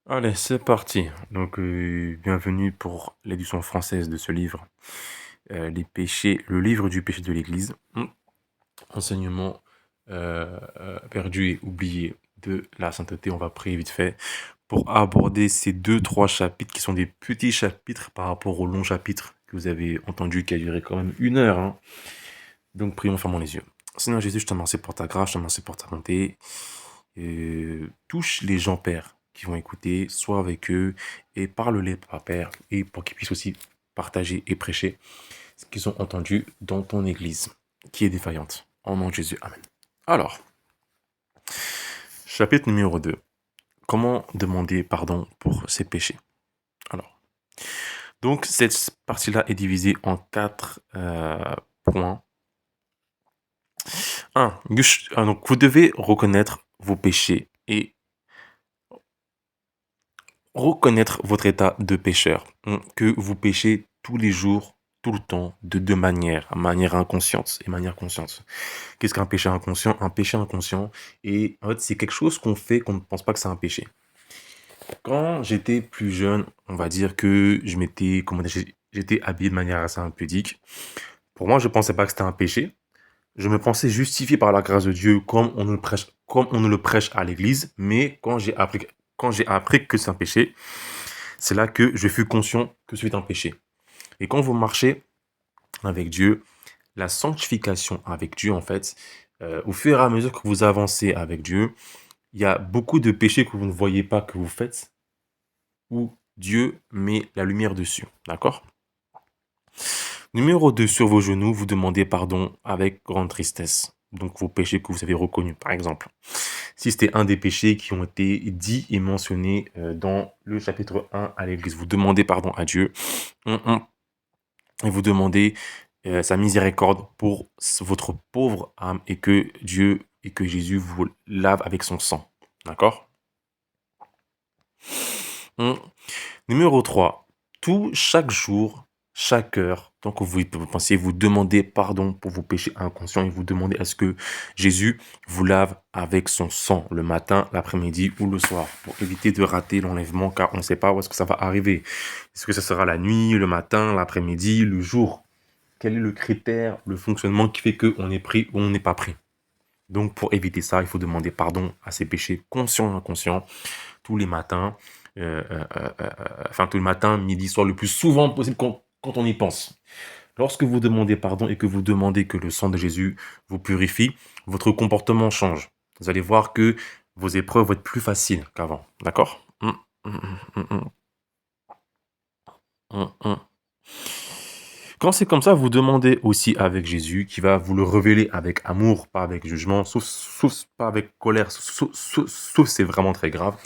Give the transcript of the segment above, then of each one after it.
Allez, c'est parti. Donc, bienvenue pour l'édition française de ce livre, Les péchés, le livre du péché de l'Église. Enseignement perdu et oublié de la sainteté. On va prier vite fait pour aborder ces deux, trois chapitres qui sont des petits chapitres par rapport au long chapitre que vous avez entendu qui a duré quand même 1 heure, hein. Donc, prions, fermons les yeux. Seigneur Jésus, je te remercie pour ta grâce, je te remercie pour ta bonté. Touche les gens, Père, qui vont écouter, sois avec eux et parle-les, Père, et pour qu'ils puissent aussi partager et prêcher ce qu'ils ont entendu dans ton Église, qui est défaillante. En nom de Jésus, Amen. Alors, chapitre numéro 2. Comment demander pardon pour ses péchés? Alors, donc cette partie-là est divisée en 4 points. 1. Donc, vous devez reconnaître vos péchés et reconnaître votre état de pécheur, que vous péchez tous les jours, tout le temps, de deux manières, manière inconsciente et manière consciente. Qu'est-ce qu'un péché inconscient? Un péché inconscient, et en fait, c'est quelque chose qu'on fait qu'on ne pense pas que c'est un péché. Quand j'étais plus jeune, on va dire que j'étais habillé de manière assez impudique. Pour moi, je pensais pas que c'était un péché. Je me pensais justifié par la grâce de Dieu comme on nous le prêche à l'église, mais quand j'ai appris que c'est un péché, c'est là que je fus conscient que c'est un péché. Et quand vous marchez avec Dieu, la sanctification avec Dieu, en fait, au fur et à mesure que vous avancez avec Dieu, il y a beaucoup de péchés que vous ne voyez pas que vous faites, où Dieu met la lumière dessus. D'accord? Numéro 2, sur vos genoux, vous demandez pardon avec grande tristesse. Donc vos péchés que vous avez reconnus, par exemple. Si c'était un des péchés qui ont été dits et mentionnés dans le chapitre 1 à l'église, vous demandez pardon à Dieu. Et vous demandez sa miséricorde pour votre pauvre âme et que Dieu et que Jésus vous lave avec son sang. D'accord? Hum. Numéro 3. Chaque jour, chaque heure, tant que vous pensez, vous demandez pardon pour vos péchés inconscients et vous demandez à ce que Jésus vous lave avec son sang le matin, l'après-midi ou le soir pour éviter de rater l'enlèvement car on ne sait pas où est-ce que ça va arriver. Est-ce que ça sera la nuit, le matin, l'après-midi, le jour? Quel est le critère, le fonctionnement qui fait qu'on est pris ou on n'est pas pris? Donc, pour éviter ça, il faut demander pardon à ses péchés conscients et inconscients tous les matins, tous les matins, midi, soir, le plus souvent possible quand on y pense. Lorsque vous demandez pardon et que vous demandez que le sang de Jésus vous purifie, votre comportement change. Vous allez voir que vos épreuves vont être plus faciles qu'avant. D'accord? Quand c'est comme ça, vous demandez aussi avec Jésus qui va vous le révéler avec amour, pas avec jugement, sauf pas avec colère, sauf c'est vraiment très grave.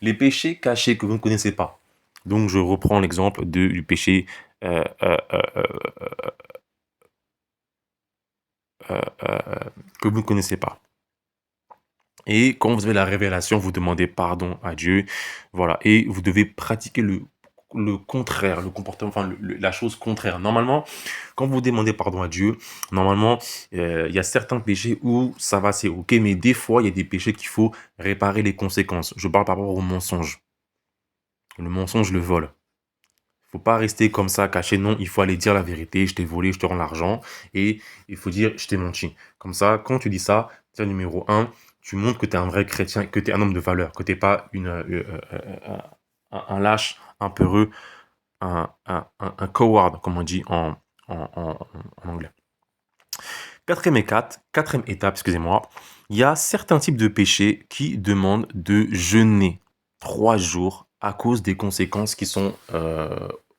Les péchés cachés que vous ne connaissez pas. Donc je reprends l'exemple du péché euh, euh, euh, euh, que vous ne connaissez pas. Et quand vous avez la révélation, vous demandez pardon à Dieu. Voilà. Et vous devez pratiquer le contraire, le comportement, la chose contraire. Normalement, quand vous demandez pardon à Dieu, normalement, il y a certains péchés où ça va, c'est OK, mais des fois, il y a des péchés qu'il faut réparer les conséquences. Je parle par rapport au mensonge. Le mensonge, le vol. Il faut pas rester comme ça, caché. Non, il faut aller dire la vérité. Je t'ai volé, je te rends l'argent. Et il faut dire, je t'ai menti. Comme ça, quand tu dis ça, c'est numéro un, tu montres que tu es un vrai chrétien, que tu es un homme de valeur, que tu n'es pas un lâche, un peureux, un coward, comme on dit en anglais. Quatrième étape, excusez-moi, il y a certains types de péchés qui demandent de jeûner 3 jours à cause des conséquences qui sont,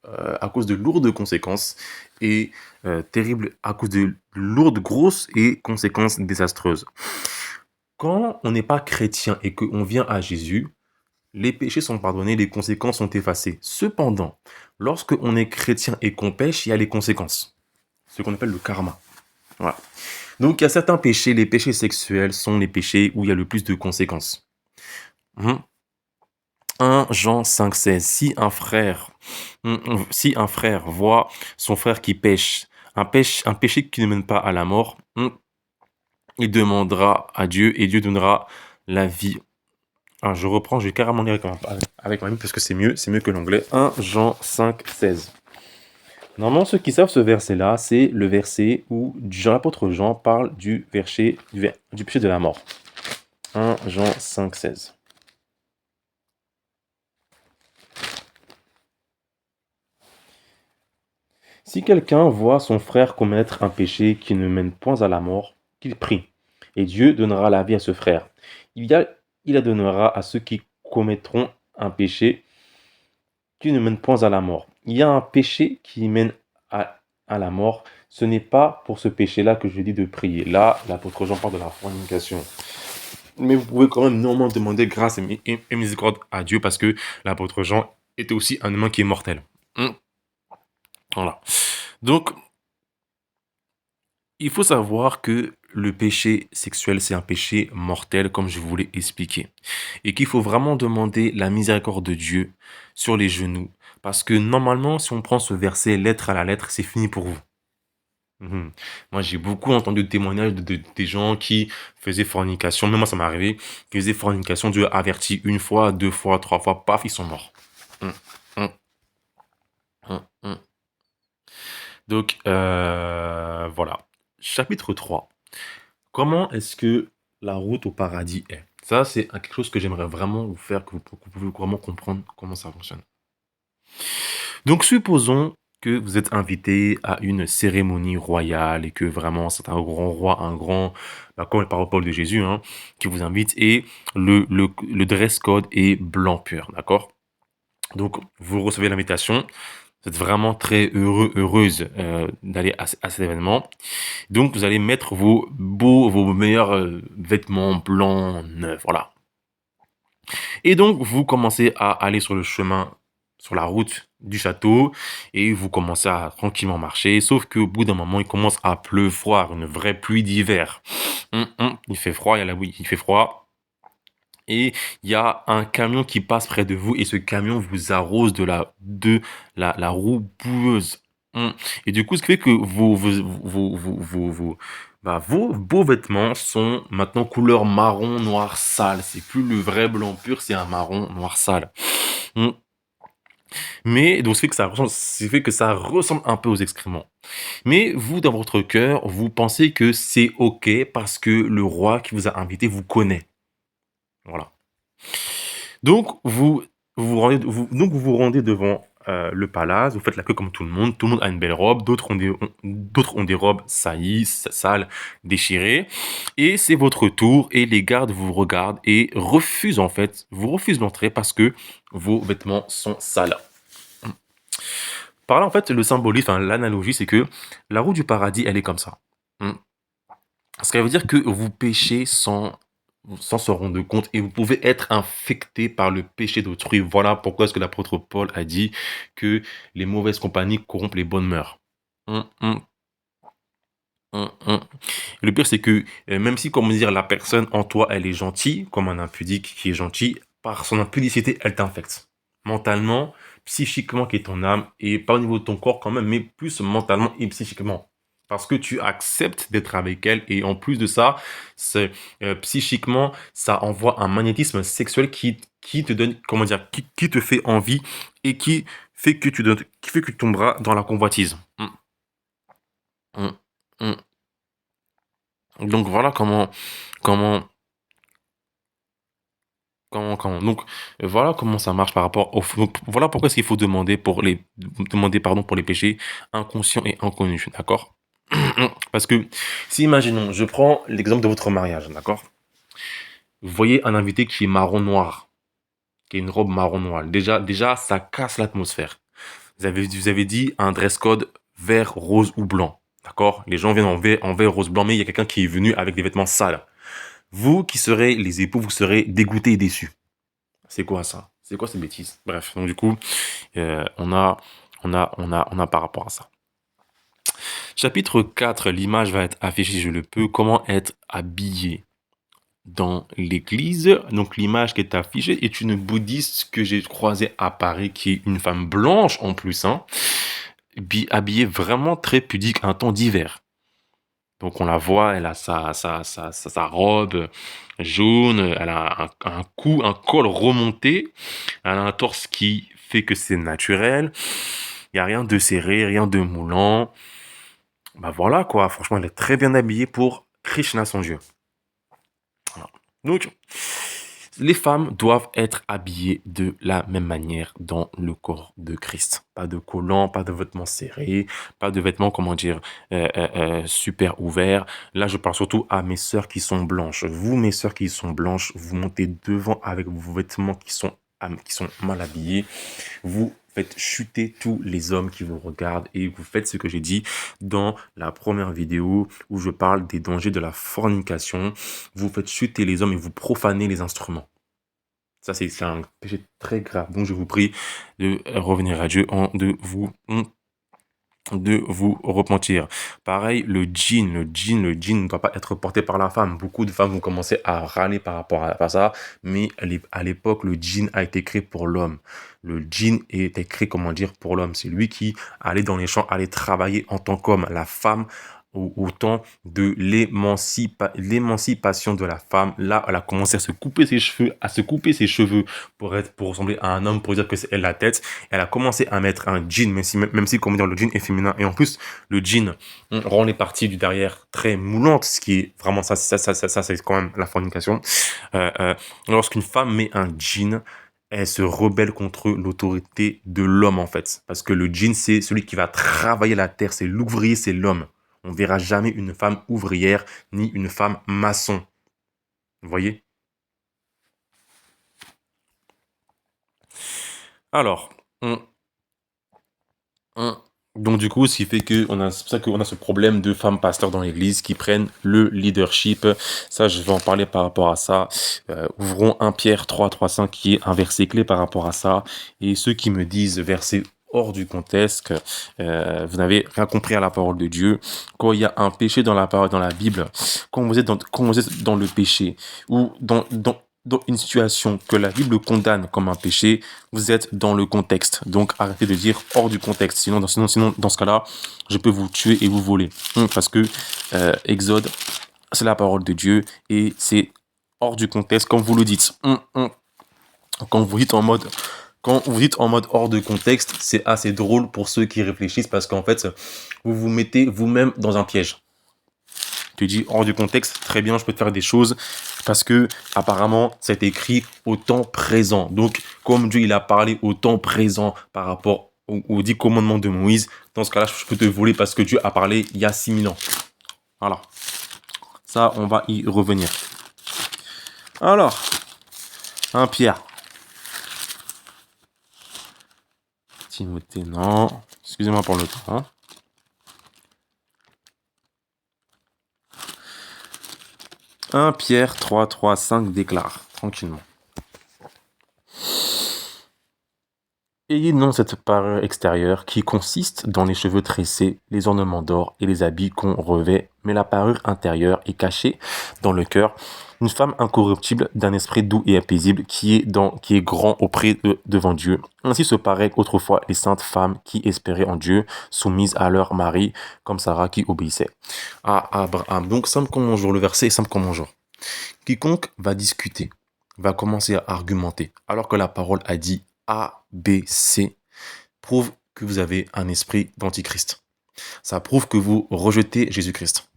à cause de lourdes conséquences et terribles, à cause de lourdes, grosses et conséquences désastreuses. Quand on n'est pas chrétien et qu'on vient à Jésus, les péchés sont pardonnés, les conséquences sont effacées. Cependant, lorsque on est chrétien et qu'on pêche, il y a les conséquences, ce qu'on appelle le karma. Voilà. Donc, il y a certains péchés, les péchés sexuels sont les péchés où il y a le plus de conséquences. 1 Jean 5,16. Si un frère voit son frère qui pêche, un péché qui ne mène pas à la mort, il demandera à Dieu et Dieu donnera la vie Ah, je reprends, je vais carrément lire avec ma Bible parce que c'est mieux que l'anglais. 1 Jean 5, 16. Normalement, ceux qui savent ce verset-là, c'est le verset où l'apôtre Jean parle du péché de la mort. 1 Jean 5, 16. Si quelqu'un voit son frère commettre un péché qui ne mène point à la mort, qu'il prie, et Dieu donnera la vie à ce frère. Il la donnera à ceux qui commettront un péché qui ne mène point à la mort. Il y a un péché qui mène à la mort. Ce n'est pas pour ce péché-là que je dis de prier. Là, l'apôtre Jean parle de la fornication. Mais vous pouvez quand même néanmoins demander grâce et miséricorde à Dieu parce que l'apôtre Jean était aussi un humain qui est mortel. Voilà. Donc, il faut savoir que le péché sexuel, c'est un péché mortel, comme je vous l'ai expliqué. Et qu'il faut vraiment demander la miséricorde de Dieu sur les genoux. Parce que normalement, si on prend ce verset lettre à la lettre, c'est fini pour vous. Mhm. Moi, j'ai beaucoup entendu de témoignages des gens qui faisaient fornication. Même moi, ça m'est arrivé. Qui faisaient fornication. Dieu a averti une fois, deux fois, trois fois. Paf, ils sont morts. Hum, hum, hum. Donc, voilà. Chapitre 3. Comment est-ce que la route au paradis est? Ça, c'est quelque chose que j'aimerais vraiment vous faire, que vous pouvez vraiment comprendre comment ça fonctionne. Donc, supposons que vous êtes invité à une cérémonie royale et que vraiment c'est un grand roi, comme le parole de Jésus, hein, qui vous invite et le dress code est blanc pur, d'accord? Donc, vous recevez l'invitation, vous êtes vraiment très heureuse d'aller à cet événement. Donc, vous allez mettre vos meilleurs vêtements blancs, neufs, voilà. Et donc, vous commencez à aller sur le chemin, sur la route du château, et vous commencez à tranquillement marcher, sauf qu'au bout d'un moment, il commence à pleuvoir, une vraie pluie d'hiver. Il fait froid, il y a la bouille, il fait froid. Et il y a un camion qui passe près de vous, et ce camion vous arrose de la roue boueuse. Et du coup, ce qui fait que vos beaux vêtements sont maintenant couleur marron noir sale. C'est plus le vrai blanc pur, c'est un marron noir sale. Mm. Mais donc, ce fait que ça ressemble un peu aux excréments. Mais vous, dans votre cœur, vous pensez que c'est OK parce que le roi qui vous a invité vous connaît. Voilà. Donc, vous vous rendez devant le palace, vous faites la queue comme tout le monde a une belle robe, d'autres ont des robes saillies, sales, déchirées, et c'est votre tour, et les gardes vous regardent et vous refusent d'entrer parce que vos vêtements sont sales. Par là, en fait, le symbolisme, enfin, l'analogie, c'est que la roue du paradis, elle est comme ça. Hmm. Ce qui veut dire que vous péchez sans se rendre compte et vous pouvez être infecté par le péché d'autrui. Voilà pourquoi est-ce que l'apôtre Paul a dit que les mauvaises compagnies corrompent les bonnes mœurs. Hum, hum, hum. Le pire, c'est que même si, comment dire, la personne en toi, elle est gentille, comme un impudique qui est gentil, par son impudicité, elle t'infecte. Mentalement, psychiquement, qui est ton âme, et pas au niveau de ton corps quand même, mais plus mentalement et psychiquement. Parce que tu acceptes d'être avec elle, et en plus de ça, psychiquement, ça envoie un magnétisme sexuel qui te donne, comment dire, qui te fait envie, et qui fait que tu tomberas dans la convoitise. Hum, hum. Donc voilà comment, donc voilà comment ça marche par rapport au. Donc voilà pourquoi est-ce qu'il faut demander pardon pour les péchés inconscients et inconnus, d'accord? Parce que si imaginons, je prends l'exemple de votre mariage, d'accord? Vous voyez un invité qui est marron noir, qui a une robe marron noir. Déjà, ça casse l'atmosphère. Vous avez dit un dress code vert, rose ou blanc, d'accord? Les gens viennent en vert, rose, blanc, mais il y a quelqu'un qui est venu avec des vêtements sales. Vous qui serez les époux, vous serez dégoûtés et déçus. C'est quoi ça? C'est quoi ces bêtises? Bref, donc du coup, on a par rapport à ça. Chapitre 4, l'image va être affichée, si je le peux. Comment être habillé dans l'église. Donc l'image qui est affichée est une bouddhiste que j'ai croisée à Paris, qui est une femme blanche en plus, hein, habillée vraiment très pudique, un temps d'hiver. Donc on la voit, elle a sa robe, jaune, elle a un cou, un col remonté, elle a un torse qui fait que c'est naturel. Il n'y a rien de serré, rien de moulant. Bah voilà quoi, franchement, elle est très bien habillée pour Krishna, son dieu. Voilà. Donc, les femmes doivent être habillées de la même manière dans le corps de Christ. Pas de collants, pas de vêtements serrés, pas de vêtements, comment dire, super ouverts. Là, je parle surtout à mes sœurs qui sont blanches. Vous, mes sœurs qui sont blanches, vous montez devant avec vos vêtements qui sont mal habillés. Vous faites chuter tous les hommes qui vous regardent et vous faites ce que j'ai dit dans la première vidéo où je parle des dangers de la fornication. Vous faites chuter les hommes et vous profanez les instruments. Ça, c'est un péché très grave. Donc, je vous prie de revenir à Dieu de vous repentir. Pareil, le djinn ne doit pas être porté par la femme. Beaucoup de femmes vont commencer à râler par rapport à ça, mais à l'époque, le djinn a été créé pour l'homme. Le djinn était créé, comment dire, pour l'homme. C'est lui qui allait dans les champs, allait travailler en tant qu'homme. La femme, au temps de l'émancipation de la femme, là, elle a commencé à se couper ses cheveux pour ressembler à un homme, pour dire que c'est elle la tête. Elle a commencé à mettre un jean, même si comment dire, le jean est féminin. Et en plus, le jean rend les parties du derrière très moulantes, ce qui est vraiment ça c'est quand même la fornication. Lorsqu'une femme met un jean, elle se rebelle contre l'autorité de l'homme, en fait. Parce que le jean, c'est celui qui va travailler la terre, c'est l'ouvrier, c'est l'homme. On verra jamais une femme ouvrière, ni une femme maçon. Vous voyez? Alors, donc du coup, ce qui fait que c'est pour ça qu'on a ce problème de femmes pasteurs dans l'église qui prennent le leadership. Ça, je vais en parler par rapport à ça. Ouvrons 1 Pierre 3:5 qui est un verset clé par rapport à ça. Et ceux qui me disent verset hors du contexte, vous n'avez rien compris à la parole de Dieu. Quand il y a un péché dans la parole, dans la Bible, quand vous êtes dans le péché ou dans une situation que la Bible condamne comme un péché, vous êtes dans le contexte. Donc, arrêtez de dire hors du contexte. Sinon, dans ce cas-là, je peux vous tuer et vous voler. Parce que Exode, c'est la parole de Dieu et c'est hors du contexte, comme vous le dites. Quand vous dites en mode hors de contexte, c'est assez drôle pour ceux qui réfléchissent parce qu'en fait, vous vous mettez vous-même dans un piège. Tu dis hors du contexte, très bien, je peux te faire des choses parce que apparemment c'est écrit au temps présent. Donc comme Dieu il a parlé au temps présent par rapport aux 10 commandements de Moïse, dans ce cas-là je peux te voler parce que Dieu a parlé il y a 6000 ans. Voilà. Ça on va y revenir. Alors, 1 Pierre. Timothée, non. Excusez-moi pour le temps. Hein. 1 Pierre 3:5 déclare, tranquillement. Ayez non cette parure extérieure qui consiste dans les cheveux tressés, les ornements d'or et les habits qu'on revêt, mais la parure intérieure est cachée dans le cœur, une femme incorruptible d'un esprit doux et apaisible qui est grand devant Dieu. Ainsi se paraît autrefois les saintes femmes qui espéraient en Dieu, soumises à leur mari, comme Sarah qui obéissait à Abraham. Donc simple comme bonjour, le verset est simple comme bonjour. Quiconque va discuter, va commencer à argumenter, alors que la parole a dit A, B, C, prouve que vous avez un esprit d'antichrist. Ça prouve que vous rejetez Jésus-Christ.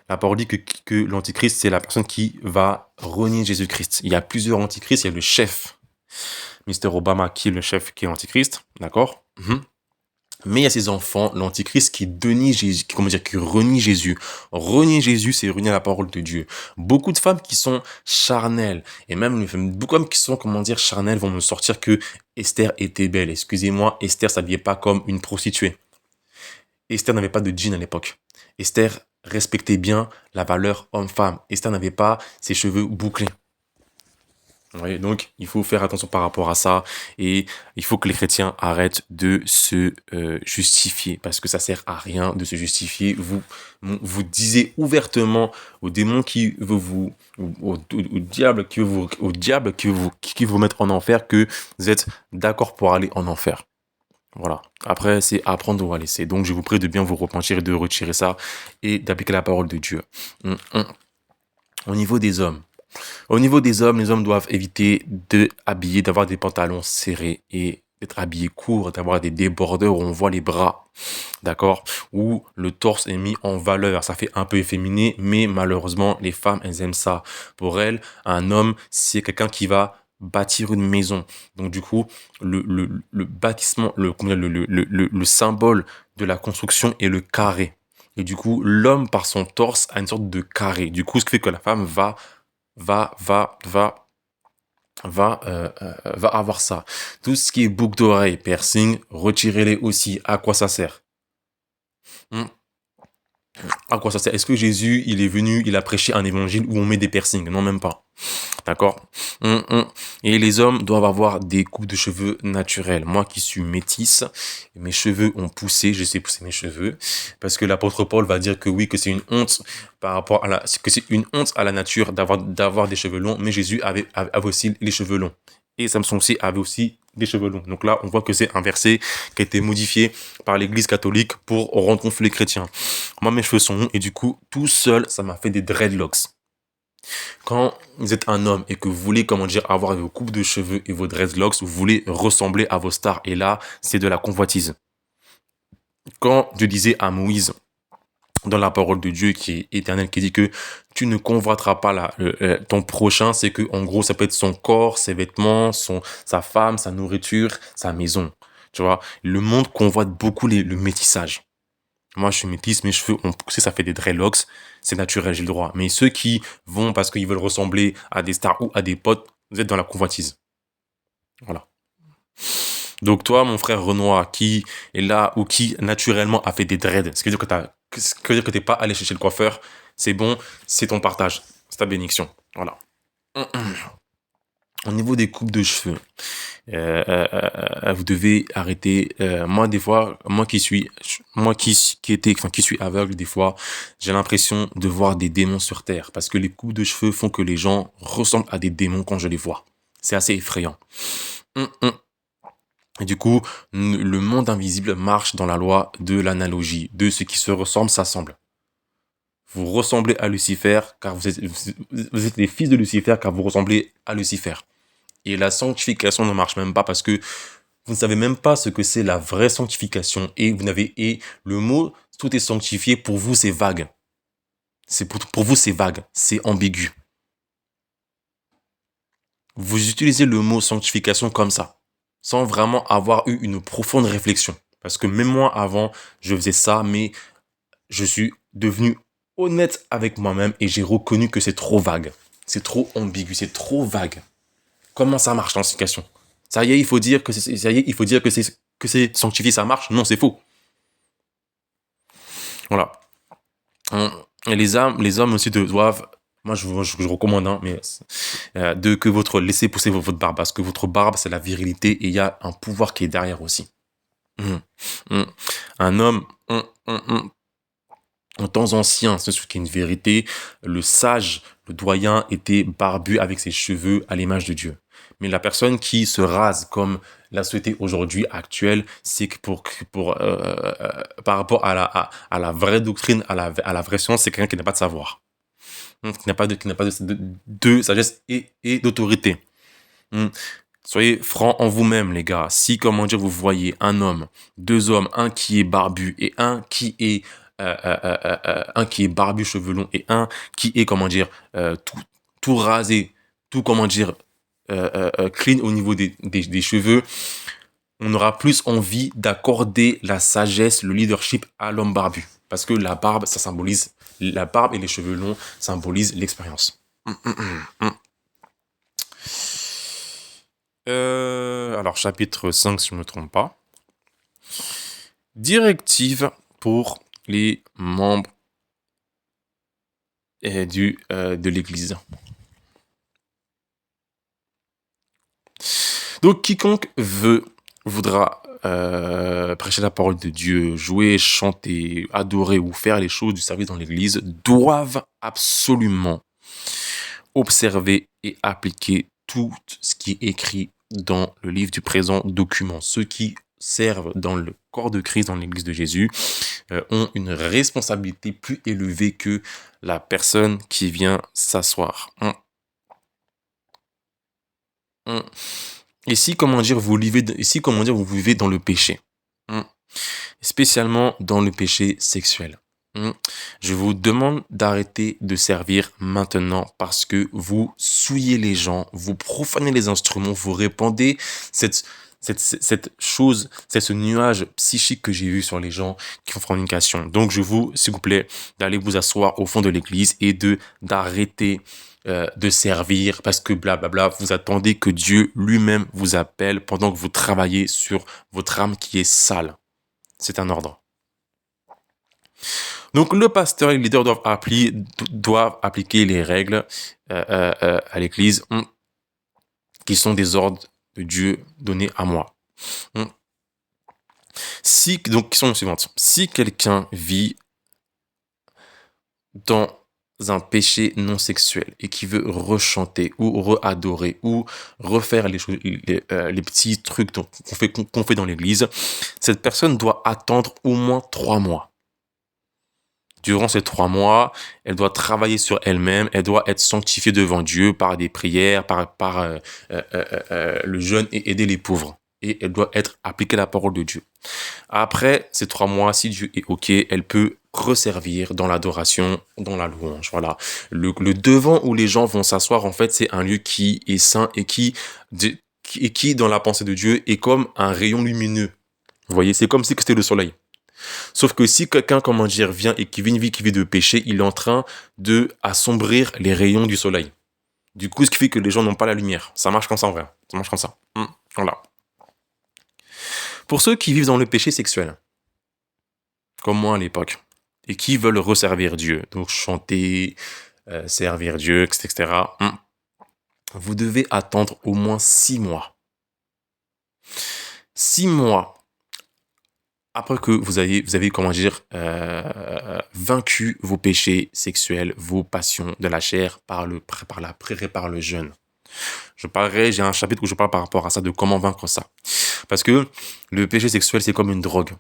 La parole dit que l'antichrist, c'est la personne qui va renier Jésus-Christ. Il y a plusieurs antichrists, il y a le chef, Mr. Obama, qui est le chef, qui est l'antichrist, d'accord? Mais il y a ses enfants, l'antichrist qui renie Jésus. Renier Jésus, c'est renier la parole de Dieu. Beaucoup de femmes qui sont charnelles, et même beaucoup de femmes qui sont, charnelles, vont me sortir que Esther était belle. Excusez-moi, Esther s'habillait pas comme une prostituée. Esther n'avait pas de jean à l'époque. Esther respectait bien la valeur homme-femme. Esther n'avait pas ses cheveux bouclés. Oui, donc il faut faire attention par rapport à ça et il faut que les chrétiens arrêtent de se justifier parce que ça sert à rien de se justifier. Vous disiez ouvertement au démon qui veut vous, au diable qui veut vous mettre en enfer que vous êtes d'accord pour aller en enfer. Voilà. Après, c'est à prendre ou à laisser. Donc, je vous prie de bien vous repentir et de retirer ça et d'appliquer la parole de Dieu. Au niveau des hommes, Au niveau des hommes, les hommes doivent éviter d'avoir des pantalons serrés et d'être habillés courts, d'avoir des débordeurs où on voit les bras, d'accord? Où le torse est mis en valeur. Ça fait un peu efféminé, mais malheureusement, les femmes, elles aiment ça. Pour elles, un homme, c'est quelqu'un qui va bâtir une maison. Donc du coup, le bâtissement, le symbole de la construction est le carré. Et du coup, l'homme, par son torse, a une sorte de carré. Du coup, ce qui fait que la femme va, va, va, va avoir ça. Tout ce qui est boucle d'oreille, piercing, retirez-les aussi. À quoi ça sert? Hmm. À quoi ça sert? Est-ce que Jésus, il est venu, il a prêché un évangile où on met des piercings? Non, même pas. D'accord? Et les hommes doivent avoir des coupes de cheveux naturelles. Moi qui suis métisse, mes cheveux ont poussé, je sais pousser mes cheveux, parce que l'apôtre Paul va dire que oui, que c'est une honte par rapport à que c'est une honte à la nature d'avoir des cheveux longs, mais Jésus avait aussi les cheveux longs. Et Samson aussi avait aussi des cheveux longs. Donc là, on voit que c'est un verset qui a été modifié par l'Église catholique pour rendre compte les chrétiens. Moi, mes cheveux sont longs et du coup, tout seul, ça m'a fait des dreadlocks. Quand vous êtes un homme et que vous voulez, comment dire, avoir vos coupes de cheveux et vos dreadlocks, vous voulez ressembler à vos stars. Et là, c'est de la convoitise. Quand Dieu disait à Moïse, dans la parole de Dieu qui est éternelle, qui dit que tu ne convoiteras pas ton prochain, c'est que en gros, ça peut être son corps, ses vêtements, sa femme, sa nourriture, sa maison. Tu vois, le monde convoite beaucoup le métissage. Moi, je suis métisse, mes cheveux ont poussé, ça fait des dreadlocks. C'est naturel, j'ai le droit. Mais ceux qui vont parce qu'ils veulent ressembler à des stars ou à des potes, vous êtes dans la convoitise. Voilà. Donc toi, mon frère Renoir, qui est là ou qui naturellement a fait des dreads, ce qui veut dire que t'es pas allé chercher le coiffeur, c'est bon, c'est ton partage, c'est ta bénédiction. Voilà. Au niveau des coupes de cheveux, vous devez arrêter. Moi, des fois, qui suis aveugle, des fois, j'ai l'impression de voir des démons sur terre parce que les coupes de cheveux font que les gens ressemblent à des démons quand je les vois. C'est assez effrayant. Et du coup, le monde invisible marche dans la loi de l'analogie, de ce qui se ressemble s'assemble. Vous ressemblez à Lucifer car vous êtes les fils de Lucifer car vous ressemblez à Lucifer. Et la sanctification ne marche même pas parce que vous ne savez même pas ce que c'est la vraie sanctification. Et le mot tout est sanctifié, pour vous, c'est vague. Pour vous, c'est vague. C'est ambigu. Vous utilisez le mot sanctification comme ça, sans vraiment avoir eu une profonde réflexion. Parce que même moi, avant, je faisais ça, mais je suis devenu honnête avec moi-même et j'ai reconnu que c'est trop vague. C'est trop ambigu, c'est trop vague. Comment ça marche, la sanctification? Ça y est, il faut dire que c'est sanctifié, ça marche? Non, c'est faux. Voilà. Et les hommes aussi doivent, moi je recommande, hein, mais laissez pousser votre barbe, parce que votre barbe c'est la virilité et il y a un pouvoir qui est derrière aussi. Un homme, en temps ancien, c'est ce qui est une vérité, le sage, le doyen était barbu avec ses cheveux à l'image de Dieu. Mais la personne qui se rase comme la société aujourd'hui actuelle, c'est que par rapport à la vraie doctrine, à la vraie science, c'est quelqu'un qui n'a pas de savoir, qui n'a pas de sagesse et d'autorité. Soyez francs en vous-même, les gars. Si, comment dire, vous voyez un homme, deux hommes, un qui est barbu et un qui est barbu, cheveux longs, et un qui est, comment dire, tout rasé, tout, comment dire, clean au niveau des cheveux, on aura plus envie d'accorder la sagesse, le leadership à l'homme barbu. Parce que la barbe et les cheveux longs symbolisent l'expérience. Alors, chapitre 5, si je ne me trompe pas. Directive pour les membres de l'Église. Donc, quiconque voudra prêcher la parole de Dieu, jouer, chanter, adorer ou faire les choses du service dans l'Église doivent absolument observer et appliquer tout ce qui est écrit dans le livre du présent document. Ceux qui servent dans le corps de Christ, dans l'Église de Jésus, ont une responsabilité plus élevée que la personne qui vient s'asseoir. Et si, comment dire, vous vivez dans le péché, hmm, spécialement dans le péché sexuel, je vous demande d'arrêter de servir maintenant parce que vous souillez les gens, vous profanez les instruments, vous répandez cette, cette chose, c'est ce nuage psychique que j'ai vu sur les gens qui font fornication. Donc, s'il vous plaît, d'aller vous asseoir au fond de l'église et d'arrêter de servir parce que blablabla, vous attendez que Dieu lui-même vous appelle pendant que vous travaillez sur votre âme qui est sale. C'est un ordre. Donc, le pasteur et les leaders doivent appliquer les règles à l'église qui sont des ordres de Dieu donnés à moi. Donc, qui sont les suivantes. Si quelqu'un vit dans un péché non sexuel et qui veut rechanter ou readorer ou refaire les petits trucs qu'on fait dans l'église, cette personne doit attendre au moins 3 mois. Durant ces 3 mois, elle doit travailler sur elle-même, elle doit être sanctifiée devant Dieu par des prières, par le jeûne et aider les pauvres. Et elle doit être appliquée à la parole de Dieu. Après ces 3 mois, si Dieu est OK, elle peut resservir dans l'adoration, dans la louange. Voilà. Le devant où les gens vont s'asseoir, en fait, c'est un lieu qui est saint et qui, dans la pensée de Dieu, est comme un rayon lumineux. Vous voyez, c'est comme si c'était le soleil. Sauf que si quelqu'un, vient et qui vit une vie qui vit de péché, il est en train de assombrir les rayons du soleil. Du coup, ce qui fait que les gens n'ont pas la lumière. Ça marche comme ça en vrai. Ça marche comme ça. Voilà. Pour ceux qui vivent dans le péché sexuel, comme moi à l'époque, et qui veulent resservir Dieu, donc chanter, servir Dieu, etc., vous devez attendre au moins 6 mois. 6 mois après que vous avez vaincu vos péchés sexuels, vos passions de la chair par la prière et par le jeûne. J'ai un chapitre où je parle par rapport à ça, de comment vaincre ça. Parce que le péché sexuel, c'est comme une drogue.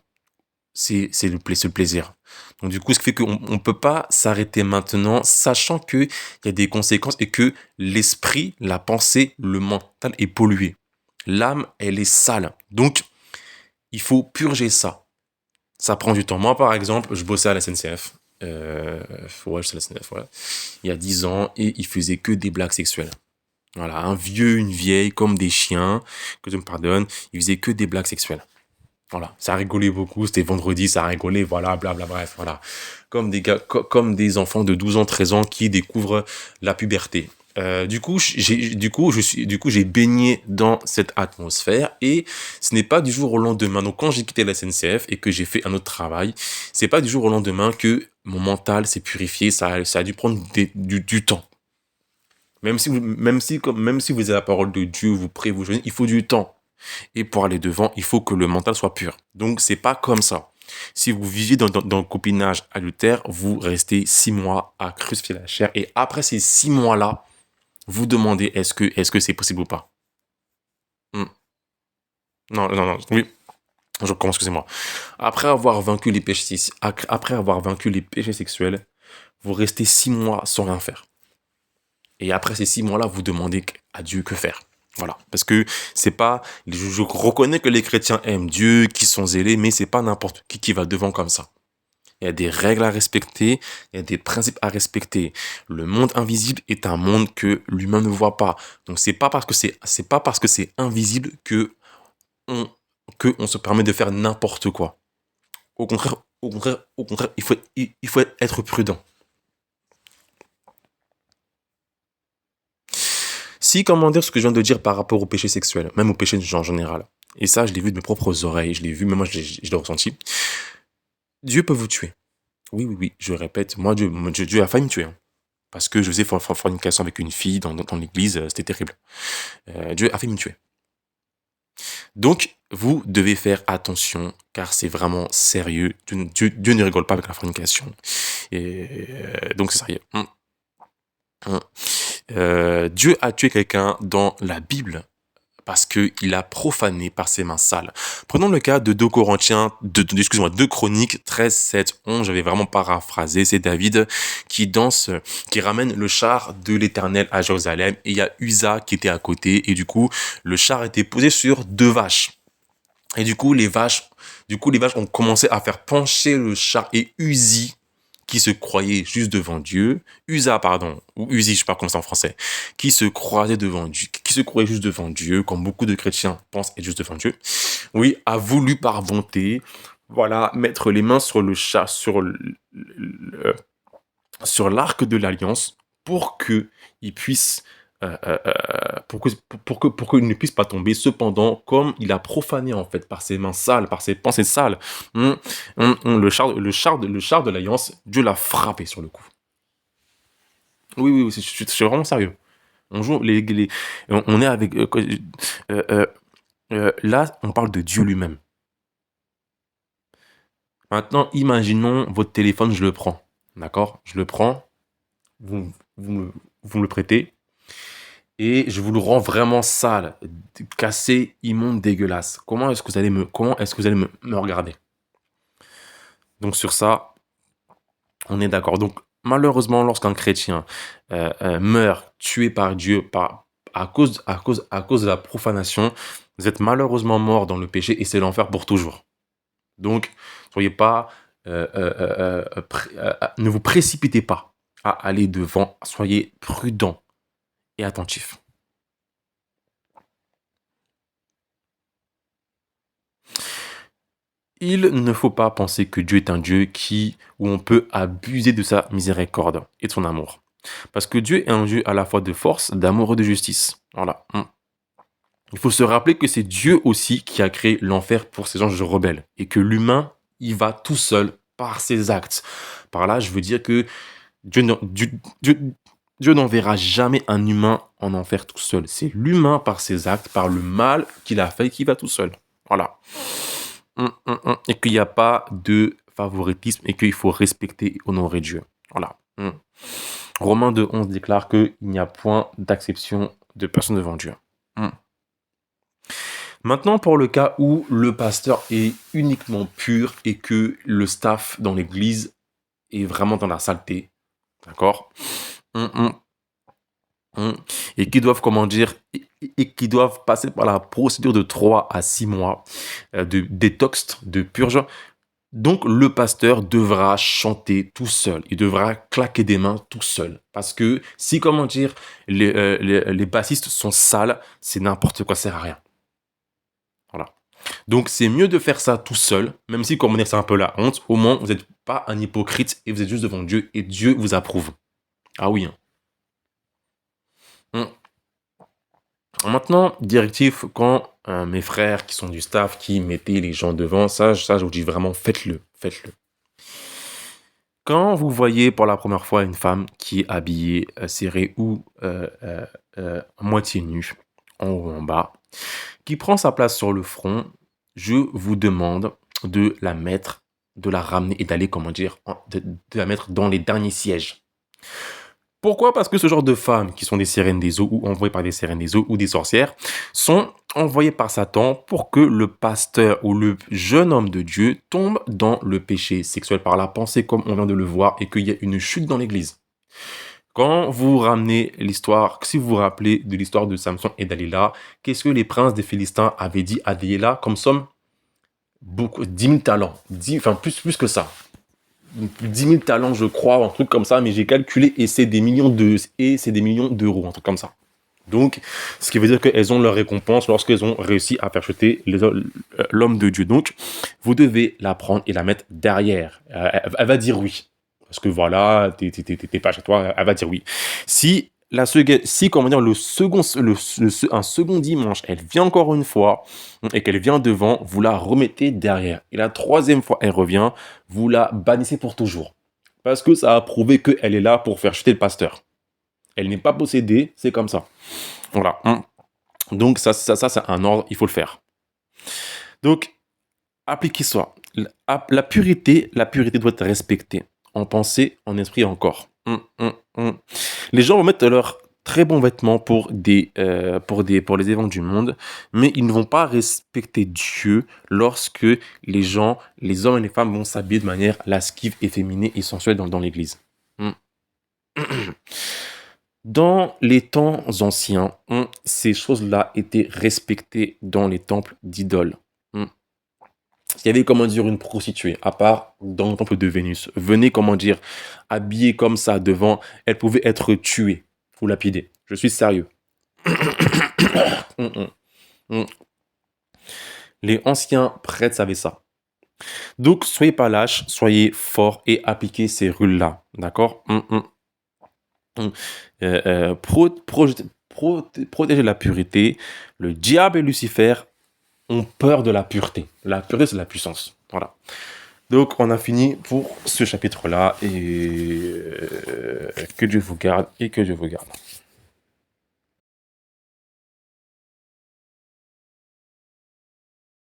C'est le plaisir. Donc du coup, ce qui fait qu'on ne peut pas s'arrêter maintenant, sachant qu'il y a des conséquences et que l'esprit, la pensée, le mental est pollué. L'âme, elle est sale. Donc, il faut purger ça. Ça prend du temps. Moi, par exemple, je bossais à la SNCF. Ouais, je suis à la SNCF, ouais. Il y a 10 ans, et ils faisaient que des blagues sexuelles. Voilà, un vieux, une vieille, comme des chiens, que tu me pardonnes, ils faisaient que des blagues sexuelles. Voilà, ça rigolait beaucoup, c'était vendredi, ça rigolait, voilà, blablabla, bref, voilà. Comme des enfants de 12 ans, 13 ans qui découvrent la puberté. Du coup, j'ai baigné dans cette atmosphère et ce n'est pas du jour au lendemain. Donc, quand j'ai quitté la SNCF et que j'ai fait un autre travail, c'est pas du jour au lendemain que mon mental s'est purifié. Ça a dû prendre du temps. Même si vous avez la parole de Dieu, vous priez, vous jeûnez, il faut du temps. Et pour aller devant, il faut que le mental soit pur. Donc, c'est pas comme ça. Si vous vivez dans le copinage adultère, vous restez 6 mois à crucifier la chair. Et après ces 6 mois-là, vous demandez est-ce que c'est possible ou pas. Non, oui. Je recommence, excusez-moi. Après avoir vaincu les péchés sexuels, vous restez 6 mois sans rien faire. Et après ces 6 mois-là, vous demandez à Dieu que faire. Voilà. Parce que c'est pas, je reconnais que les chrétiens aiment Dieu, qui sont zélés, mais c'est pas n'importe qui va devant comme ça. Il y a des règles à respecter, il y a des principes à respecter. Le monde invisible est un monde que l'humain ne voit pas. Donc c'est pas parce que c'est invisible que on se permet de faire n'importe quoi. Au contraire, il faut être prudent. Si, comment dire, ce que je viens de dire par rapport au péché sexuel, même au péché en général, et ça, je l'ai vu de mes propres oreilles, je l'ai vu, mais moi, je l'ai ressenti, Dieu peut vous tuer. Oui, je répète, moi, Dieu a failli me tuer. Hein, parce que je faisais fornication avec une fille dans l'église, c'était terrible. Dieu a failli me tuer. Donc, vous devez faire attention, car c'est vraiment sérieux. Dieu ne rigole pas avec la fornication. Et donc, c'est sérieux. Dieu a tué quelqu'un dans la Bible parce qu'il a profané par ses mains sales. Prenons le cas de 2 Corinthiens, excusez-moi, 2 Chroniques 13, 7, 11. J'avais vraiment paraphrasé. C'est David qui danse, qui ramène le char de l'Éternel à Jérusalem. Et il y a Uza qui était à côté. Et du coup, le char était posé sur 2 vaches. Et du coup, les vaches ont commencé à faire pencher le char et Uzi, qui se croyait juste devant Dieu, Uza, pardon, ou Uzi, je sais pas comment c'est en français, qui se croyait devant Dieu, qui se croyait juste devant Dieu, comme beaucoup de chrétiens pensent être juste devant Dieu, oui, a voulu par bonté, voilà, mettre les mains sur le char, sur l'arc de l'alliance pour que il puisse pour qu'il ne puisse pas tomber. Cependant, comme il a profané en fait par ses mains sales, par ses pensées sales, le char de l'alliance, Dieu l'a frappé sur le coup. Oui, oui, oui, je suis vraiment sérieux. On joue on est avec là, on parle de Dieu lui-même. Maintenant, imaginons votre téléphone, je le prends, d'accord? Je le prends, vous me le prêtez. Et je vous le rends vraiment sale, cassé, immonde, dégueulasse. Comment est-ce que vous allez me regarder? Donc sur ça, on est d'accord. Donc malheureusement, lorsqu'un chrétien meurt tué par Dieu à cause de la profanation, vous êtes malheureusement mort dans le péché et c'est l'enfer pour toujours. Donc, soyez pas, ne vous précipitez pas à aller devant. Soyez prudent et attentif. Il ne faut pas penser que Dieu est un Dieu où on peut abuser de sa miséricorde et de son amour. Parce que Dieu est un Dieu à la fois de force, d'amour et de justice. Voilà. Il faut se rappeler que c'est Dieu aussi qui a créé l'enfer pour ces anges rebelles. Et que l'humain y va tout seul par ses actes. Par là, je veux dire que Dieu n'enverra jamais un humain en enfer tout seul. C'est l'humain par ses actes, par le mal qu'il a fait, qui va tout seul. Voilà. Et qu'il n'y a pas de favoritisme et qu'il faut respecter et honorer Dieu. Voilà. Romains 2:11 déclare qu'il n'y a point d'acception de personne devant Dieu. Maintenant, pour le cas où le pasteur est uniquement pur et que le staff dans l'église est vraiment dans la saleté, d'accord? Et qui doivent, comment dire, et qui doivent passer par la procédure de 3 à 6 mois de détox, de purge. Donc, le pasteur devra chanter tout seul. Il devra claquer des mains tout seul. Parce que si, comment dire, les bassistes sont sales, c'est n'importe quoi, ça sert à rien. Voilà. Donc, c'est mieux de faire ça tout seul, même si, comment dire, c'est un peu la honte. Au moins, vous n'êtes pas un hypocrite et vous êtes juste devant Dieu et Dieu vous approuve. Ah oui. Hum. Maintenant, directif, quand mes frères qui sont du staff, qui mettaient les gens devant, ça, je vous dis vraiment, faites-le, faites-le. Quand vous voyez pour la première fois une femme qui est habillée, serrée ou moitié nue, en haut ou en bas, qui prend sa place sur le front, je vous demande de la mettre, de la ramener et d'aller, comment dire, de la mettre dans les derniers sièges. Pourquoi? Parce que ce genre de femmes qui sont des sirènes des eaux ou envoyées par des sirènes des eaux ou des sorcières sont envoyées par Satan pour que le pasteur ou le jeune homme de Dieu tombe dans le péché sexuel par la pensée comme on vient de le voir et qu'il y a une chute dans l'église. Quand vous ramenez l'histoire, si vous vous rappelez de l'histoire de Samson et Dalila, qu'est-ce que les princes des Philistins avaient dit à Dalila comme somme? Beaucoup, 10 000 talents, enfin plus que ça. 10 000 talents, je crois, un truc comme ça, mais j'ai calculé et c'est des millions d'euros, un truc comme ça. Donc, ce qui veut dire qu'elles ont leur récompense lorsqu'elles ont réussi à faire chuter l'homme de Dieu. Donc, vous devez la prendre et la mettre derrière. Elle va dire oui. Parce que voilà, t'es pas chez toi, elle va dire oui. Si, comment dire, un second dimanche, elle vient encore une fois et qu'elle vient devant, vous la remettez derrière. Et la troisième fois, elle revient, vous la bannissez pour toujours. Parce que ça a prouvé qu'elle est là pour faire chuter le pasteur. Elle n'est pas possédée, c'est comme ça. Voilà. Donc ça c'est un ordre, il faut le faire. Donc, appliquez ça. La pureté doit être respectée. En pensée, en esprit, en corps. Les gens vont mettre leur très bons vêtements pour les événements du monde, mais ils ne vont pas respecter Dieu lorsque les gens, les hommes et les femmes vont s'habiller de manière lascive, efféminée et sensuelle dans l'église. Hmm. Dans les temps anciens, ces choses-là étaient respectées dans les temples d'idoles. Hmm. Il y avait, comment dire, une prostituée, à part dans le temple de Vénus. Venez, comment dire, habillée comme ça devant, elle pouvait être tuée ou lapidée. Je suis sérieux. Hum, hum, hum. Les anciens prêtres savaient ça. Donc, soyez pas lâches, soyez forts et appliquez ces rules-là. D'accord? Protégez la pureté. Le diable et Lucifer ont peur de la pureté. La pureté, c'est la puissance. Voilà. Donc, on a fini pour ce chapitre-là. Et que Dieu vous garde et que Dieu vous garde.